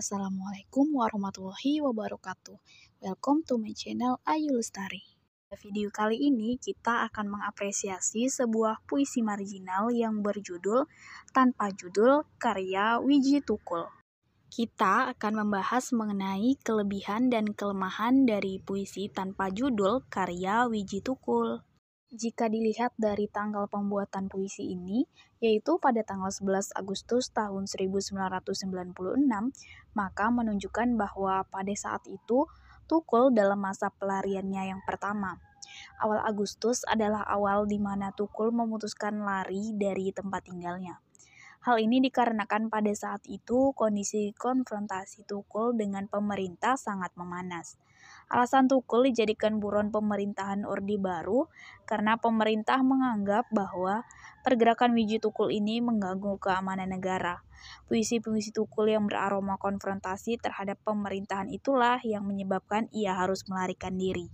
Assalamualaikum warahmatullahi wabarakatuh. Welcome to my channel Ayu Lestari. Pada video kali ini kita akan mengapresiasi sebuah puisi marginal yang berjudul Tanpa Judul karya Wiji Tukul. Kita akan membahas mengenai kelebihan dan kelemahan dari puisi tanpa judul karya Wiji Tukul. Jika dilihat dari tanggal pembuatan puisi ini, yaitu pada tanggal 11 Agustus tahun 1996, maka menunjukkan bahwa pada saat itu Tukul dalam masa pelariannya yang pertama. Awal Agustus adalah awal di mana Tukul memutuskan lari dari tempat tinggalnya. Hal ini dikarenakan pada saat itu kondisi konfrontasi Tukul dengan pemerintah sangat memanas. Alasan Tukul dijadikan buron pemerintahan Orde Baru karena pemerintah menganggap bahwa pergerakan Wiji Tukul ini mengganggu keamanan negara. Puisi-puisi Tukul yang beraroma konfrontasi terhadap pemerintahan itulah yang menyebabkan ia harus melarikan diri.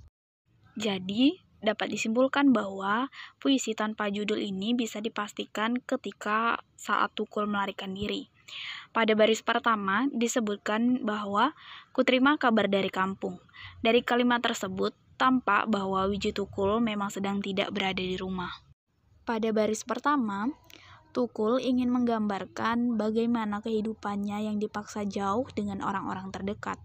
Jadi, dapat disimpulkan bahwa puisi tanpa judul ini bisa dipastikan ketika saat Tukul melarikan diri. Pada baris pertama disebutkan bahwa kuterima kabar dari kampung. Dari kalimat tersebut tampak bahwa Wiji Tukul memang sedang tidak berada di rumah. Pada baris pertama, Tukul ingin menggambarkan bagaimana kehidupannya yang dipaksa jauh dengan orang-orang terdekat.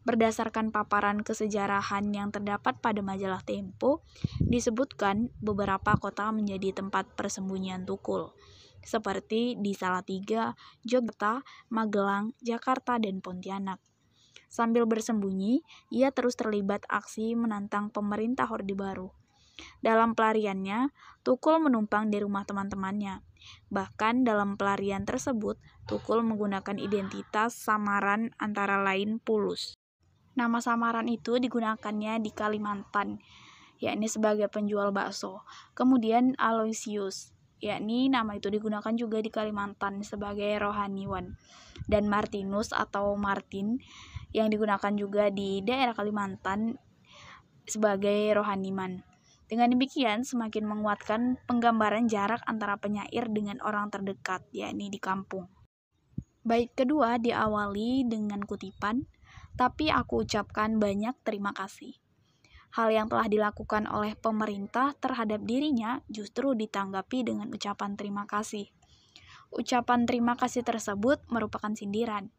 Berdasarkan paparan kesejarahan yang terdapat pada majalah Tempo, disebutkan beberapa kota menjadi tempat persembunyian Tukul, seperti di Salatiga, Yogyakarta, Magelang, Jakarta, dan Pontianak. Sambil bersembunyi, ia terus terlibat aksi menantang pemerintah Orde Baru. Dalam pelariannya, Tukul menumpang di rumah teman-temannya. Bahkan dalam pelarian tersebut, Tukul menggunakan identitas samaran antara lain Pulus. Nama samaran itu digunakannya di Kalimantan, yakni sebagai penjual bakso. Kemudian Aloysius, yakni nama itu digunakan juga di Kalimantan sebagai rohaniwan. Dan Martinus atau Martin, yang digunakan juga di daerah Kalimantan sebagai rohaniman. Dengan demikian, semakin menguatkan penggambaran jarak antara penyair dengan orang terdekat, yakni di kampung. Bait kedua diawali dengan kutipan, "Tapi aku ucapkan banyak terima kasih." Hal yang telah dilakukan oleh pemerintah terhadap dirinya justru ditanggapi dengan ucapan terima kasih. Ucapan terima kasih tersebut merupakan sindiran.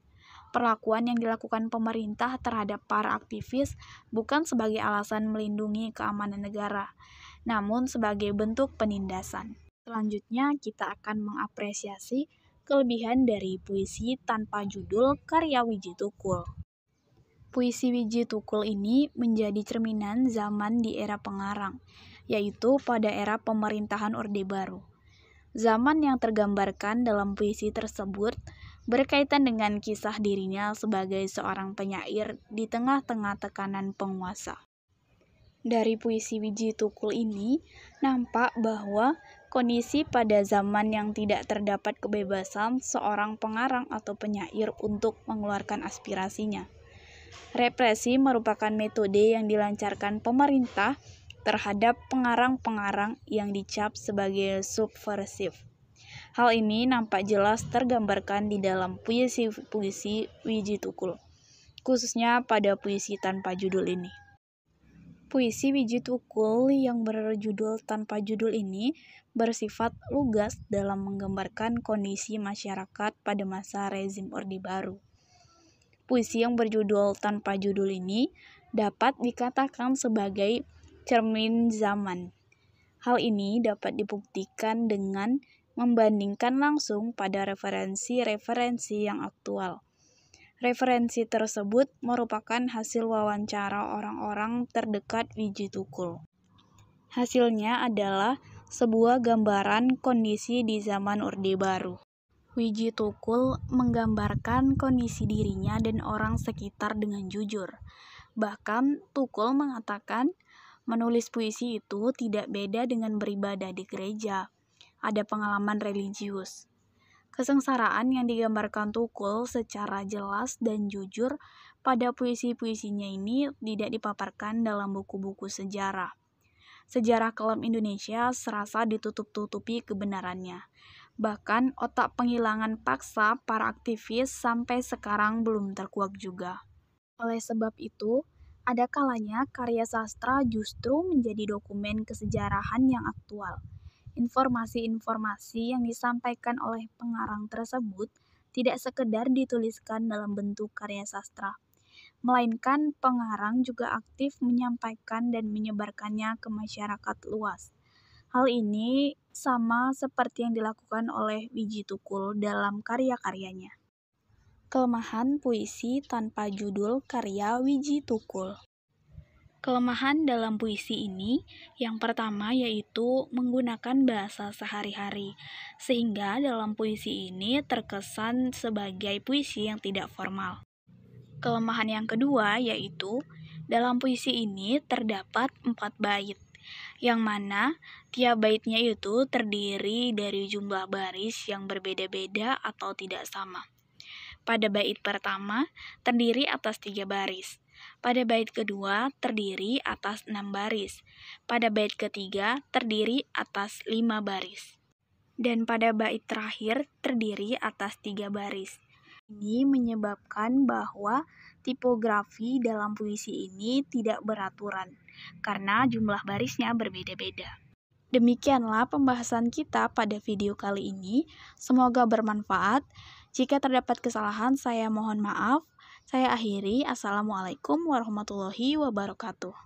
Perlakuan yang dilakukan pemerintah terhadap para aktivis bukan sebagai alasan melindungi keamanan negara, namun sebagai bentuk penindasan. Selanjutnya, kita akan mengapresiasi kelebihan dari puisi tanpa judul karya Wiji Tukul. Puisi Wiji Tukul ini menjadi cerminan zaman di era pengarang, yaitu pada era pemerintahan Orde Baru. Zaman yang tergambarkan dalam puisi tersebut berkaitan dengan kisah dirinya sebagai seorang penyair di tengah-tengah tekanan penguasa. Dari puisi Wiji Tukul ini, nampak bahwa kondisi pada zaman yang tidak terdapat kebebasan seorang pengarang atau penyair untuk mengeluarkan aspirasinya. Represi merupakan metode yang dilancarkan pemerintah terhadap pengarang-pengarang yang dicap sebagai subversif. Hal ini nampak jelas tergambarkan di dalam puisi-puisi Wiji Tukul, khususnya pada puisi tanpa judul ini. Puisi Wiji Tukul yang berjudul Tanpa Judul ini bersifat lugas dalam menggambarkan kondisi masyarakat pada masa rezim Orde Baru. Puisi yang berjudul Tanpa Judul ini dapat dikatakan sebagai cermin zaman. Hal ini dapat dibuktikan dengan membandingkan langsung pada referensi-referensi yang aktual. Referensi tersebut merupakan hasil wawancara orang-orang terdekat Wiji Tukul. Hasilnya adalah sebuah gambaran kondisi di zaman Orde Baru. Wiji Tukul menggambarkan kondisi dirinya dan orang sekitar dengan jujur. Bahkan Tukul mengatakan menulis puisi itu tidak beda dengan beribadah di gereja. Ada pengalaman religius. Kesengsaraan yang digambarkan Tukul secara jelas dan jujur pada puisi-puisinya ini tidak dipaparkan dalam buku-buku sejarah. Sejarah kelam Indonesia serasa ditutup-tutupi kebenarannya. Bahkan otak penghilangan paksa para aktivis sampai sekarang belum terkuak juga. Oleh sebab itu, ada kalanya karya sastra justru menjadi dokumen kesejarahan yang aktual. Informasi-informasi yang disampaikan oleh pengarang tersebut tidak sekedar dituliskan dalam bentuk karya sastra, melainkan pengarang juga aktif menyampaikan dan menyebarkannya ke masyarakat luas. Hal ini sama seperti yang dilakukan oleh Wiji Tukul dalam karya-karyanya. Kelemahan puisi tanpa judul karya Wiji Tukul. Kelemahan dalam puisi ini yang pertama yaitu menggunakan bahasa sehari-hari, sehingga dalam puisi ini terkesan sebagai puisi yang tidak formal. Kelemahan yang kedua yaitu dalam puisi ini terdapat 4 bait, yang mana tiap baitnya itu terdiri dari jumlah baris yang berbeda-beda atau tidak sama. Pada bait pertama terdiri atas 3 baris. Pada bait kedua terdiri atas 6 baris. Pada bait ketiga terdiri atas 5 baris. Dan pada bait terakhir terdiri atas 3 baris. Ini menyebabkan bahwa tipografi dalam puisi ini tidak beraturan, karena jumlah barisnya berbeda-beda. Demikianlah pembahasan kita pada video kali ini. Semoga bermanfaat. Jika terdapat kesalahan, saya mohon maaf. Saya akhiri. Assalamualaikum warahmatullahi wabarakatuh.